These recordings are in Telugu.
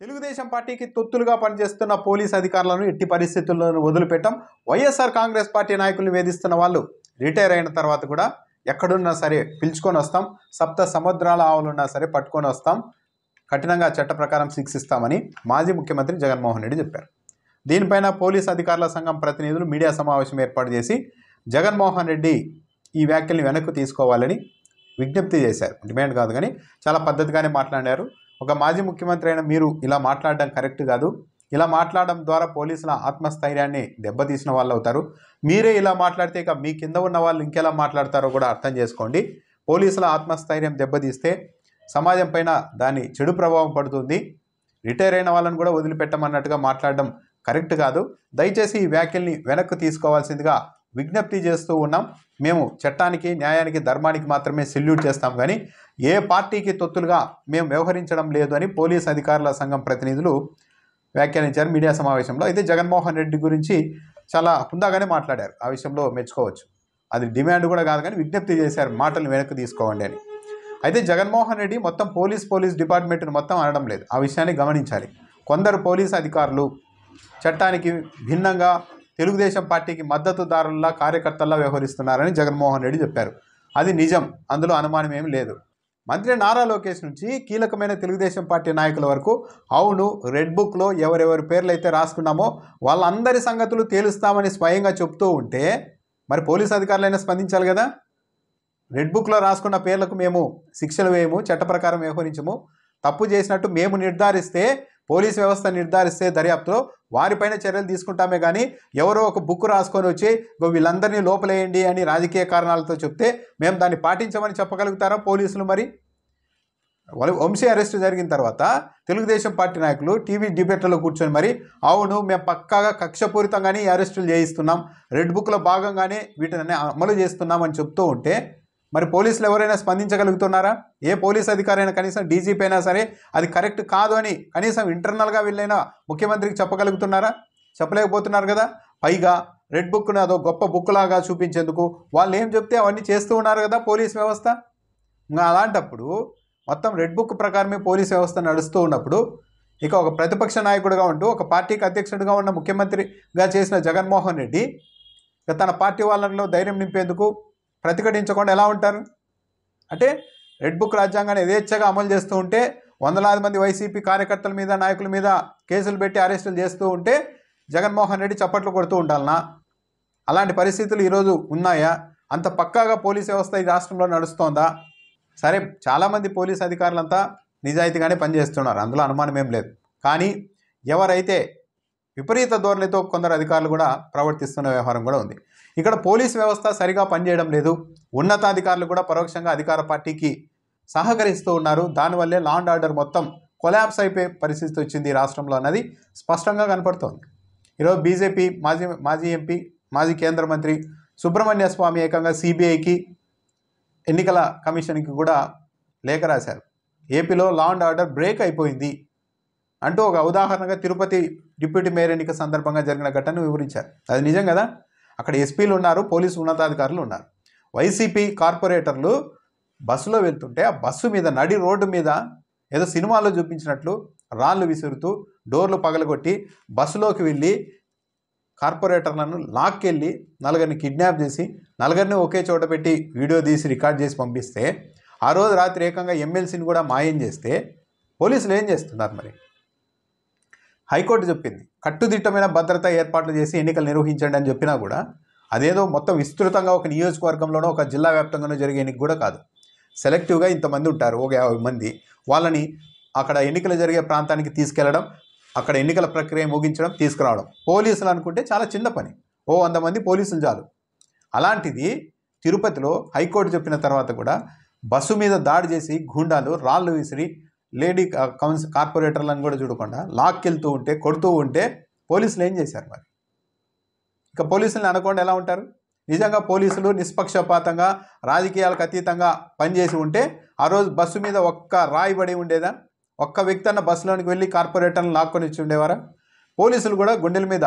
తెలుగుదేశం పార్టీకి తొత్తులుగా పనిచేస్తున్న పోలీస్ అధికారులను ఎట్టి పరిస్థితుల్లోనూ వదిలిపెట్టం. వైఎస్ఆర్ కాంగ్రెస్ పార్టీ నాయకులను వేధిస్తున్న వాళ్ళు రిటైర్ అయిన తర్వాత కూడా ఎక్కడున్నా సరే పిలుచుకొని వస్తాం, సప్త సముద్రాల ఆవులున్నా సరే పట్టుకొని వస్తాం, కఠినంగా చట్ట ప్రకారం శిక్షిస్తామని మాజీ ముఖ్యమంత్రి జగన్మోహన్ రెడ్డి చెప్పారు. దీనిపైన పోలీస్ అధికారుల సంఘం ప్రతినిధులు మీడియా సమావేశం ఏర్పాటు చేసి జగన్మోహన్ రెడ్డి ఈ వ్యాఖ్యల్ని వెనక్కి తీసుకోవాలని విజ్ఞప్తి చేశారు. డిమాండ్ కాదు కానీ చాలా పద్ధతిగానే మాట్లాడారు. ఒక మాజీ ముఖ్యమంత్రి అయిన మీరు ఇలా మాట్లాడడం కరెక్ట్ కాదు. ఇలా మాట్లాడడం ద్వారా పోలీసుల ఆత్మస్థైర్యాన్ని దెబ్బతీసిన వాళ్ళు అవుతారు. మీరే ఇలా మాట్లాడితే ఇక మీ కింద ఉన్న వాళ్ళు ఇంకెలా మాట్లాడతారో కూడా అర్థం చేసుకోండి. పోలీసుల ఆత్మస్థైర్యం దెబ్బతీస్తే సమాజం పైన దాని చెడు ప్రభావం పడుతుంది. రిటైర్ అయిన వాళ్ళని కూడా వదిలిపెట్టమన్నట్టుగా మాట్లాడడం కరెక్ట్ కాదు. దయచేసి ఈ వ్యాఖ్యల్ని వెనక్కి తీసుకోవాల్సిందిగా విజ్ఞప్తి చేస్తూ ఉన్నాం. మేము చట్టానికి, న్యాయానికి, ధర్మానికి మాత్రమే సెల్యూట్ చేస్తాం కానీ ఏ పార్టీకి తొత్తులుగా మేము వ్యవహరించడం లేదు అని పోలీస్ అధికారుల సంఘం ప్రతినిధులు వ్యాఖ్యానించారు మీడియా సమావేశంలో. అయితే జగన్మోహన్ రెడ్డి గురించి చాలా హుందాగానే మాట్లాడారు. ఆ విషయంలో మెచ్చుకోవచ్చు. అది డిమాండ్ కూడా కాదు కానీ విజ్ఞప్తి చేశారు, మాటలు వెనక్కి తీసుకోండి అని. అయితే జగన్మోహన్ రెడ్డి మొత్తం పోలీస్ డిపార్ట్మెంట్ను మొత్తం అనడం లేదు. ఆ విషయాన్ని గమనించాలి. కొందరు పోలీస్ అధికారులు చట్టానికి భిన్నంగా తెలుగుదేశం పార్టీకి మద్దతుదారుల్లా, కార్యకర్తల్లా వ్యవహరిస్తున్నారని జగన్మోహన్ రెడ్డి చెప్పారు. అది నిజం, అందులో అనుమానం ఏమీ లేదు. మంత్రి నారా లోకేష్ నుంచి కీలకమైన తెలుగుదేశం పార్టీ నాయకుల వరకు అవును, రెడ్ బుక్లో ఎవరెవరి పేర్లు అయితే రాసుకున్నామో వాళ్ళందరి సంగతులు తేలుస్తామని స్వయంగా చెప్తూ ఉంటే మరి పోలీస్ అధికారులైనా స్పందించాలి కదా. రెడ్ బుక్లో రాసుకున్న పేర్లకు మేము శిక్షలు వేయము, చట్ట ప్రకారం వ్యవహరించము. తప్పు చేసినట్టు మేము నిర్ధారిస్తే, పోలీస్ వ్యవస్థ నిర్ధారిస్తే దర్యాప్తులో వారిపైన చర్యలు తీసుకుంటామే కానీ ఎవరో ఒక బుక్ రాసుకొని వచ్చి వీళ్ళందరినీ లోపలేయండి అని రాజకీయ కారణాలతో చెప్తే మేము దాన్ని పాటించమని చెప్పగలుగుతారా పోలీసులు? మరి వంశీ అరెస్ట్ జరిగిన తర్వాత తెలుగుదేశం పార్టీ నాయకులు టీవీ డిబేట్లలో కూర్చొని మరి అవును మేము పక్కాగా కక్షపూరితంగానే ఈ అరెస్టులు చేయిస్తున్నాం, రెడ్ బుక్లో భాగంగానే వీటిని అమలు చేస్తున్నాం అని చెప్తూ ఉంటే మరి పోలీసులు ఎవరైనా స్పందించగలుగుతున్నారా? ఏ పోలీస్ అధికారి అయినా, కనీసం డీజీపీ అయినా సరే అది కరెక్ట్ కాదు అని కనీసం ఇంటర్నల్గా వీళ్ళైనా ముఖ్యమంత్రికి చెప్పగలుగుతున్నారా? చెప్పలేకపోతున్నారు కదా. పైగా రెడ్ బుక్ను అదో గొప్ప బుక్ లాగా చూపించేందుకు వాళ్ళు ఏం చెప్తే అవన్నీ చేస్తూ ఉన్నారు కదా పోలీస్ వ్యవస్థ. ఇంకా అలాంటప్పుడు మొత్తం రెడ్ బుక్ ప్రకారమే పోలీస్ వ్యవస్థ నడుస్తూ ఉన్నప్పుడు ఇక ఒక ప్రతిపక్ష నాయకుడిగా ఉంటూ ఒక పార్టీకి అధ్యక్షుడిగా ఉన్న ముఖ్యమంత్రిగా చేసిన జగన్మోహన్ రెడ్డి ఇక తన పార్టీ వాళ్ళలో ధైర్యం నింపేందుకు ప్రతిఘటించకుండా ఎలా ఉంటారు? అంటే రెడ్ బుక్ రాజ్యాంగాన్ని యథేచ్ఛగా అమలు చేస్తూ ఉంటే, వందలాది మంది వైసీపీ కార్యకర్తల మీద, నాయకుల మీద కేసులు పెట్టి అరెస్టులు చేస్తూ ఉంటే జగన్మోహన్ రెడ్డి చప్పట్లు కొడుతూ ఉండాలనా? అలాంటి పరిస్థితులు ఈరోజు ఉన్నాయా? అంత పక్కాగా పోలీస్ వ్యవస్థ ఈ రాష్ట్రంలో నడుస్తోందా? సరే, చాలామంది పోలీస్ అధికారులంతా నిజాయితీగానే పనిచేస్తున్నారు, అందులో అనుమానం ఏం లేదు. కానీ ఎవరైతే విపరీత ధోరణితో కొందరు అధికారులు కూడా ప్రవర్తిస్తున్న వ్యవహారం కూడా ఉంది. ఇక్కడ పోలీస్ వ్యవస్థ సరిగా పనిచేయడం లేదు. ఉన్నతాధికారులు కూడా పరోక్షంగా అధికార పార్టీకి సహకరిస్తూ ఉన్నారు. దానివల్లే లా అండ్ ఆర్డర్ మొత్తం కొలాప్స్ అయిపోయే పరిస్థితి వచ్చింది ఈ రాష్ట్రంలో అన్నది స్పష్టంగా కనపడుతోంది. ఈరోజు బీజేపీ మాజీ ఎంపీ, మాజీ కేంద్ర మంత్రి సుబ్రహ్మణ్య స్వామి ఏకంగా సిబిఐకి, ఎన్నికల కమిషన్కి కూడా లేఖ రాశారు. ఏపీలో లా అండ్ ఆర్డర్ బ్రేక్ అయిపోయింది అంటూ ఒక ఉదాహరణగా తిరుపతి డిప్యూటీ మేయర్ ఎన్నిక సందర్భంగా జరిగిన ఘటనను వివరించారు. అది నిజం కదా. అక్కడ ఎస్పీలు ఉన్నారు, పోలీసు ఉన్నతాధికారులు ఉన్నారు. వైసీపీ కార్పొరేటర్లు బస్సులో వెళ్తుంటే ఆ బస్సు మీద, నడి రోడ్డు మీద ఏదో సినిమాల్లో చూపించినట్లు రాళ్ళు విసురుతూ, డోర్లు పగలగొట్టి బస్సులోకి వెళ్ళి కార్పొరేటర్లను లాక్కెళ్ళి నలుగురిని కిడ్నాప్ చేసి నలుగురిని ఒకే చోట పెట్టి వీడియో తీసి రికార్డ్ చేసి పంపిస్తే, ఆ రోజు రాత్రి ఏకంగా ఎమ్మెల్సీని కూడా మాయం చేస్తే పోలీసులు ఏం చేస్తున్నారు? మరి హైకోర్టు చెప్పింది కట్టుదిట్టమైన భద్రతా ఏర్పాట్లు చేసి ఎన్నికలు నిర్వహించండి అని చెప్పినా కూడా అదేదో మొత్తం విస్తృతంగా ఒక నియోజకవర్గంలోనో ఒక జిల్లా వ్యాప్తంగానో జరిగే ఎన్నిక కూడా కాదు. సెలెక్టివ్గా ఇంతమంది ఉంటారు, ఒక 50 మంది, వాళ్ళని అక్కడ ఎన్నికలు జరిగే ప్రాంతానికి తీసుకెళ్లడం, అక్కడ ఎన్నికల ప్రక్రియ ముగించడం, తీసుకురావడం. పోలీసులు అనుకుంటే చాలా చిన్న పని, 100 మంది పోలీసులు చాలు. అలాంటిది తిరుపతిలో హైకోర్టు చెప్పిన తర్వాత కూడా బస్సు మీద దాడి చేసి గూండాలు రాళ్ళు విసిరి లేడీ కార్పొరేటర్లను కూడా చూడకుండా లాక్కెళ్తూ ఉంటే, కొడుతూ ఉంటే పోలీసులు ఏం చేశారు? మరి ఇక పోలీసులను అనకుండా ఎలా ఉంటారు? నిజంగా పోలీసులు నిష్పక్షపాతంగా, రాజకీయాలకు అతీతంగా పనిచేసి ఉంటే ఆ రోజు బస్సు మీద ఒక్క రాయి పడి ఉండేదా? ఒక్క వ్యక్తి అన్న బస్సులోనికి వెళ్ళి కార్పొరేటర్లను లాక్కొని ఇచ్చి ఉండేవారా? పోలీసులు కూడా గుండెల మీద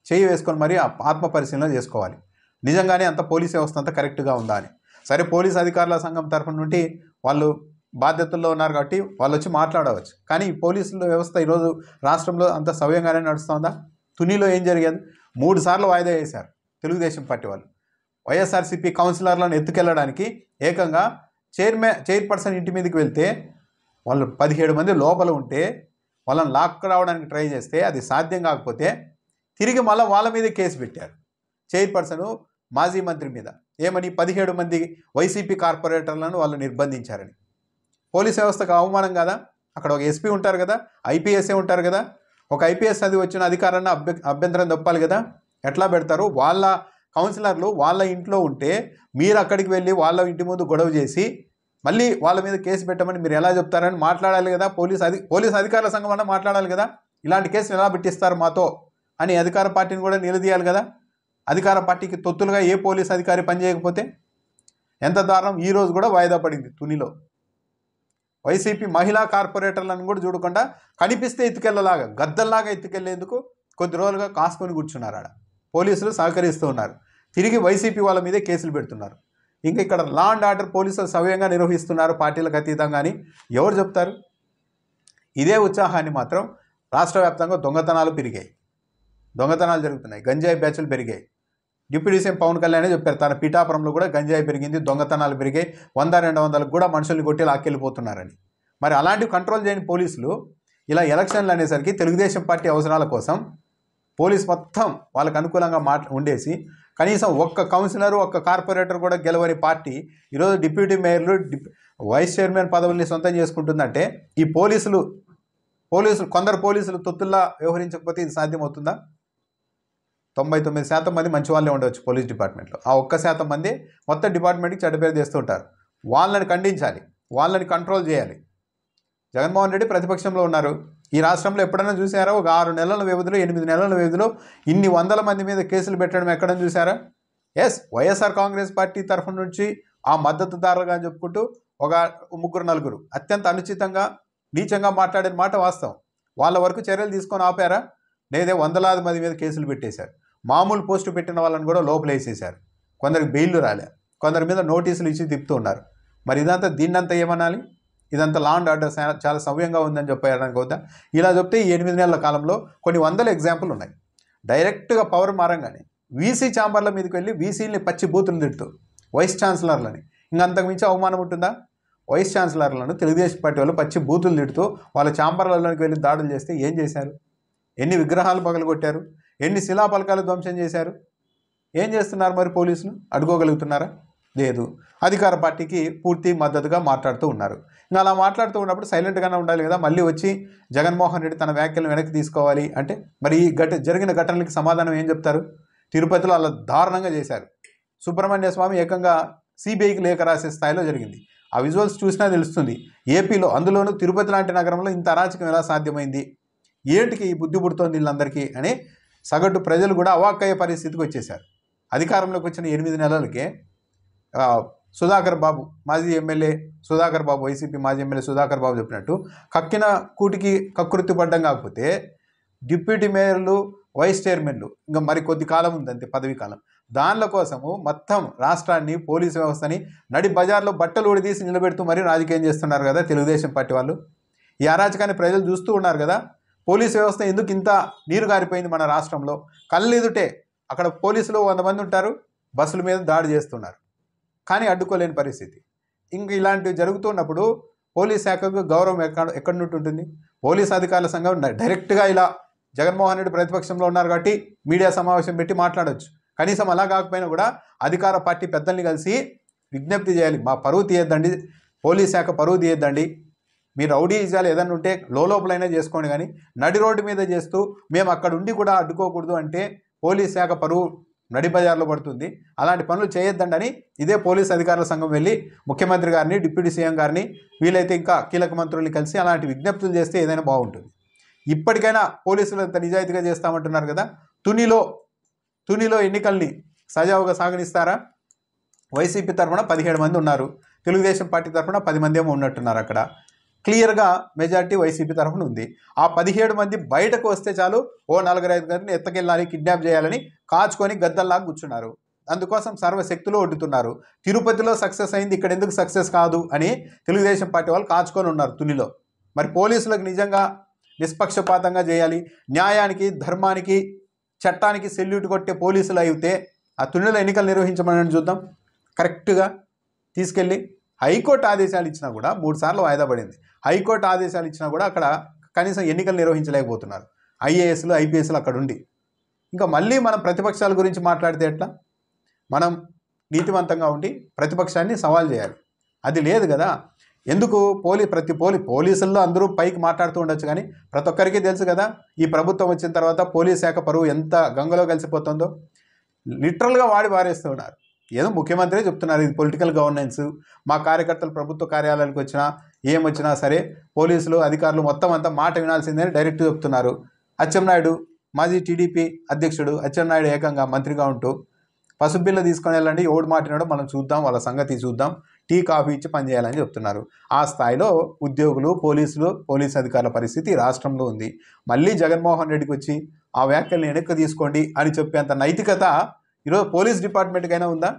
చేయి వేసుకొని మరి ఆత్మ పరిశీలన చేసుకోవాలి. నిజంగానే అంత పోలీస్ వ్యవస్థ అంతా కరెక్ట్గా ఉందా అని. సరే, పోలీస్ అధికారుల సంఘం తరఫు నుండి వాళ్ళు బాధ్యతల్లో ఉన్నారు కాబట్టి వాళ్ళు వచ్చి మాట్లాడవచ్చు. కానీ ఈ పోలీసుల వ్యవస్థ ఈరోజు రాష్ట్రంలో అంత సవ్యంగానే నడుస్తుందా? తునిలో ఏం జరిగేది? 3 సార్లు వాయిదా వేశారు తెలుగుదేశం పార్టీ వాళ్ళు. వైఎస్ఆర్సీపీ కౌన్సిలర్లను ఎత్తుకెళ్ళడానికి ఏకంగా చైర్పర్సన్ ఇంటి మీదకి వెళ్తే వాళ్ళు 17 మంది లోపల ఉంటే వాళ్ళని లాక్ రావడానికి ట్రై చేస్తే అది సాధ్యం కాకపోతే తిరిగి మళ్ళీ వాళ్ళ మీద కేసు పెట్టారు. చైర్పర్సను మాజీ మంత్రి మీద ఏమని 17 మంది వైసీపీ కార్పొరేటర్లను వాళ్ళు నిర్బంధించారని. పోలీస్ వ్యవస్థకు అవమానం కదా? అక్కడ ఒక ఎస్పీ ఉంటారు కదా, ఐపీఎస్ఏ ఉంటారు కదా, ఒక ఐపీఎస్ అది వచ్చిన అధికారాన్ని అభ్యంతరం తప్పాలి కదా. ఎట్లా పెడతారు? వాళ్ళ కౌన్సిలర్లు వాళ్ళ ఇంట్లో ఉంటే మీరు అక్కడికి వెళ్ళి వాళ్ళ ఇంటి ముందు గొడవ చేసి మళ్ళీ వాళ్ళ మీద కేసు పెట్టమని మీరు ఎలా చెప్తారని మాట్లాడాలి కదా. పోలీస్ అధికారుల సంఘం అన్న మాట్లాడాలి కదా. ఇలాంటి కేసులు ఎలా పెట్టిస్తారు మాతో అని అధికార పార్టీని కూడా నిలదీయాలి కదా. అధికార పార్టీకి తొత్తులుగా ఏ పోలీస్ అధికారి పనిచేయకపోతే ఎంత దారుణం. ఈరోజు కూడా వాయిదా పడింది తునిలో. వైసీపీ మహిళా కార్పొరేటర్లను కూడా చూడకుండా కనిపిస్తే ఎత్తుకెళ్ళలాగా గద్దల్లాగా ఎత్తుకెళ్లేందుకు కొద్ది రోజులుగా కాసుకొని కూర్చున్నారు. ఆడ పోలీసులు సహకరిస్తూ ఉన్నారు. తిరిగి వైసీపీ వాళ్ళ మీదే కేసులు పెడుతున్నారు. ఇంకా ఇక్కడ లా అండ్ ఆర్డర్ పోలీసులు సవ్యంగా నిర్వహిస్తున్నారు పార్టీలకు అతీతంగా అని ఎవరు చెప్తారు? ఇదే ఉత్సాహాన్ని మాత్రం రాష్ట్ర వ్యాప్తంగా దొంగతనాలు పెరిగాయి, దొంగతనాలు జరుగుతున్నాయి, గంజాయి బ్యాచ్లు పెరిగాయి. డిప్యూటీ సీఎం పవన్ కళ్యాణే చెప్పారు, తన పిఠాపురంలో కూడా గంజాయి పెరిగింది, దొంగతనాలు పెరిగాయి, 100-200లకు కూడా మనుషుల్ని కొట్టి లాక్కెళ్ళిపోతున్నారని. మరి అలాంటివి కంట్రోల్ చేయని పోలీసులు ఇలా ఎలక్షన్లు అనేసరికి తెలుగుదేశం పార్టీ అవసరాల కోసం పోలీస్ మొత్తం వాళ్ళకు అనుకూలంగా ఉండేసి కనీసం ఒక్క కౌన్సిలర్ ఒక్క కార్పొరేటర్ కూడా గెలవని పార్టీ ఈరోజు డిప్యూటీ మేయర్లు వైస్ చైర్మన్ పదవుల్ని సొంతం చేసుకుంటుందంటే ఈ పోలీసులు కొందరు పోలీసులు తొత్తుల్లా వ్యవహరించకపోతే ఇది సాధ్యమవుతుందా? 99% మంది మంచి వాళ్ళే ఉండవచ్చు పోలీస్ డిపార్ట్మెంట్లో. ఆ 1% మంది మొత్తం డిపార్ట్మెంట్కి చెడ్డపేరు చేస్తుంటారు. వాళ్ళని ఖండించాలి, వాళ్ళని కంట్రోల్ చేయాలి. జగన్మోహన్ రెడ్డి ప్రతిపక్షంలో ఉన్నారు. ఈ రాష్ట్రంలో ఎప్పుడైనా చూసారా? ఒక 6 నెలల వ్యవధిలో 8 నెలల వ్యవధిలో ఇన్ని 100 మంది మీద కేసులు పెట్టడం ఎక్కడైనా చూసారా? వైఎస్ఆర్ కాంగ్రెస్ పార్టీ తరఫు నుంచి ఆ మద్దతుదారులుగా చెప్పుకుంటూ ఒక 3-4 అత్యంత అనుచితంగా నీచంగా మాట్లాడిన మాట వాస్తవం. వాళ్ళ వరకు చర్యలు తీసుకొని ఆపారా? లేదే వందలాది మంది మీద కేసులు పెట్టేశారు. మామూలు పోస్టు పెట్టిన వాళ్ళని కూడా లోపలేసేశారు. కొందరికి బెయిల్లు రాలే, కొందరి మీద నోటీసులు ఇచ్చి తిప్పుతూ ఉన్నారు. మరి దీన్నంతా ఏమనాలి? ఇదంతా లా అండ్ ఆర్డర్ చాలా సవ్యంగా ఉందని చెప్పడానికి అవుతా? ఇలా చెప్తే ఈ 8 నెలల కాలంలో కొన్ని వందల ఎగ్జాంపుల్ ఉన్నాయి. డైరెక్ట్గా పవర్ మారంగానే వీసీ ఛాంబర్ల మీదకి వెళ్ళి వీసీలని పచ్చి బూతులు తిడుతూ వైస్ ఛాన్సలర్లని, ఇంకంతకు మించి అవమానం ఉంటుందా? వైస్ ఛాన్సలర్లను తెలుగుదేశం పార్టీ వాళ్ళు పచ్చి బూతులు తిడుతూ వాళ్ళ ఛాంబర్లలోకి వెళ్ళి దాడులు చేస్తే ఏం చేశారు? ఎన్ని విగ్రహాలు పగలగొట్టారు? ఎన్ని శిలాపలకాలు ధ్వంసం చేశారు? ఏం చేస్తున్నారు మరి పోలీసులు? అడ్డుకోగలుగుతున్నారా? లేదు. అధికార పార్టీకి పూర్తి మద్దతుగా మాట్లాడుతూ ఉన్నారు. ఇంకా అలా మాట్లాడుతూ ఉన్నప్పుడు సైలెంట్గానే ఉండాలి కదా. మళ్ళీ వచ్చి జగన్మోహన్ రెడ్డి తన వ్యాఖ్యలను వెనక్కి తీసుకోవాలి అంటే మరి ఈ జరిగిన ఘటనలకి సమాధానం ఏం చెప్తారు? తిరుపతిలో అలా దారుణంగా చేశారు. సుబ్రహ్మణ్య స్వామి ఏకంగా సిబిఐకి లేఖ రాసే స్థాయిలో జరిగింది. ఆ విజువల్స్ చూసినా తెలుస్తుంది. ఏపీలో, అందులోనూ తిరుపతి లాంటి నగరంలో ఇంత అరాచకం ఎలా సాధ్యమైంది? ఏంటికి ఈ బుద్ధి పుడుతోంది వీళ్ళందరికీ అని సగటు ప్రజలు కూడా అవాక్కయ్యే పరిస్థితికి వచ్చేశారు. అధికారంలోకి వచ్చిన 8 నెలలకే సుధాకర్ బాబు మాజీ ఎమ్మెల్యే సుధాకర్ బాబు, వైసీపీ మాజీ ఎమ్మెల్యే సుధాకర్ బాబు చెప్పినట్టు కక్కిన కూటికి కకృతి పడ్డం కాకపోతే డిప్యూటీ మేయర్లు, వైస్ చైర్మన్లు ఇంకా మరి కొద్ది కాలం ఉందంతే పదవీ కాలం. దానిల కోసము మొత్తం రాష్ట్రాన్ని, పోలీసు వ్యవస్థని నడి బజార్లో బట్టలు ఊడిదీసి నిలబెడుతూ మరీ రాజకీయం చేస్తున్నారు కదా తెలుగుదేశం పార్టీ వాళ్ళు. ఈ అరాచకాన్ని ప్రజలు చూస్తూ ఉన్నారు కదా. పోలీసు వ్యవస్థ ఎందుకు ఇంత నీరు గారిపోయింది మన రాష్ట్రంలో? కళ్ళెదుటే అక్కడ పోలీసులు 100 మంది ఉంటారు, బస్సుల మీద దాడి చేస్తున్నారు, కానీ అడ్డుకోలేని పరిస్థితి. ఇంక ఇలాంటివి జరుగుతున్నప్పుడు పోలీస్ శాఖకు గౌరవం ఎక్కడి నుండి ఉంటుంది? పోలీస్ అధికారుల సంఘం డైరెక్ట్గా ఇలా జగన్మోహన్ రెడ్డి ప్రతిపక్షంలో ఉన్నారు కాబట్టి మీడియా సమావేశం పెట్టి మాట్లాడవచ్చు. కనీసం అలా కాకపోయినా కూడా అధికార పార్టీ పెద్దల్ని కలిసి విజ్ఞప్తి చేయాలి, మా పరువు తీయద్దండి, పోలీస్ శాఖ పరువు తీయద్దండి, మీరు రౌడీజాలు ఏదన్నా ఉంటే లోపలైనా చేసుకోండి, కానీ నడి రోడ్డు మీద చేస్తూ మేము అక్కడ ఉండి కూడా అడ్డుకోకూడదు అంటే పోలీస్ శాఖ పరువు నడి బజార్లో పడుతుంది. అలాంటి పనులు చేయొద్దండి అని ఇదే పోలీస్ అధికారుల సంఘం వెళ్ళి ముఖ్యమంత్రి గారిని, డిప్యూటీ సీఎం గారిని, వీలైతే ఇంకా కీలక మంత్రుల్ని కలిసి అలాంటి విజ్ఞప్తులు చేస్తే ఏదైనా బాగుంటుంది. ఇప్పటికైనా పోలీసులు అంత నిజాయితీగా చేస్తామంటున్నారు కదా. తునిలో ఎన్నికల్ని సజావుగా సాగనిస్తారా? వైసీపీ తరఫున 17 మంది ఉన్నారు, తెలుగుదేశం పార్టీ తరఫున 10 మంది ఏమో ఉన్నట్టున్నారు. అక్కడ క్లియర్గా మెజారిటీ వైసీపీ తరఫున ఉంది. ఆ 17 మంది బయటకు వస్తే చాలు, ఓ 4-5 గంటలు ఎత్తకెళ్ళాలి, కిడ్నాప్ చేయాలని కాచుకొని గద్దల్లాగా కూర్చున్నారు. అందుకోసం సర్వశక్తులు ఒడ్డుతున్నారు. తిరుపతిలో సక్సెస్ అయింది, ఇక్కడ ఎందుకు సక్సెస్ కాదు అని తెలుగుదేశం పార్టీ వాళ్ళు కాచుకొని ఉన్నారు తునిలో. మరి పోలీసులకు నిజంగా నిష్పక్షపాతంగా చేయాలి, న్యాయానికి ధర్మానికి చట్టానికి సెల్యూట్ కొట్టే పోలీసులు అయితే ఆ తునిలో ఎన్నికలు నిర్వహించమని చూద్దాం. కరెక్ట్గా తీసుకెళ్ళి హైకోర్టు ఆదేశాలు ఇచ్చినా కూడా 3 సార్లు వాయిదా పడింది. హైకోర్టు ఆదేశాలు ఇచ్చినా కూడా అక్కడ కనీసం ఎన్నికలు నిర్వహించలేకపోతున్నారు. ఐఏఎస్లు ఐపీఎస్లు అక్కడ ఉండి ఇంకా మళ్ళీ మనం ప్రతిపక్షాల గురించి మాట్లాడితే ఎట్లా? మనం నీతివంతంగా ఉండి ప్రతిపక్షాన్ని సవాల్ చేయాలి. అది లేదు కదా. ఎందుకు పోలీసుల్లో అందరూ పైకి మాట్లాడుతూ ఉండొచ్చు, కానీ ప్రతి ఒక్కరికి తెలుసు కదా ఈ ప్రభుత్వం వచ్చిన తర్వాత పోలీస్ శాఖ పరువు ఎంత గంగలో కలిసిపోతుందో. లిటరల్గా వాడి పారేస్తూ ఉన్నారు. ఏదో ముఖ్యమంత్రి చెప్తున్నారు ఇది పొలిటికల్ గవర్నెన్స్, మా కార్యకర్తలు ప్రభుత్వ కార్యాలయాలకు వచ్చినా ఏమొచ్చినా సరే పోలీసులు అధికారులు మొత్తం అంతా మాట వినాల్సిందని డైరెక్ట్ చెప్తున్నారు. అచ్చెన్నాయుడు మాజీ టీడీపీ అధ్యక్షుడు అచ్చెన్నాయుడు ఏకంగా మంత్రిగా ఉంటూ పసుపు బిల్ల తీసుకొని వెళ్ళండి, ఎవడు మాటినాడో మనం చూద్దాం, వాళ్ళ సంగతి చూద్దాం, టీ కాఫీ ఇచ్చి పనిచేయాలని చెప్తున్నారు. ఆ స్థాయిలో ఉద్యోగులు పోలీసు అధికారుల పరిస్థితి రాష్ట్రంలో ఉంది. మళ్ళీ జగన్మోహన్ రెడ్డికి వచ్చి ఆ వ్యాఖ్యల్ని వెనక్కి తీసుకోండి అని చెప్పేంత నైతికత ఈరోజు పోలీస్ డిపార్ట్మెంట్కైనా ఉందా?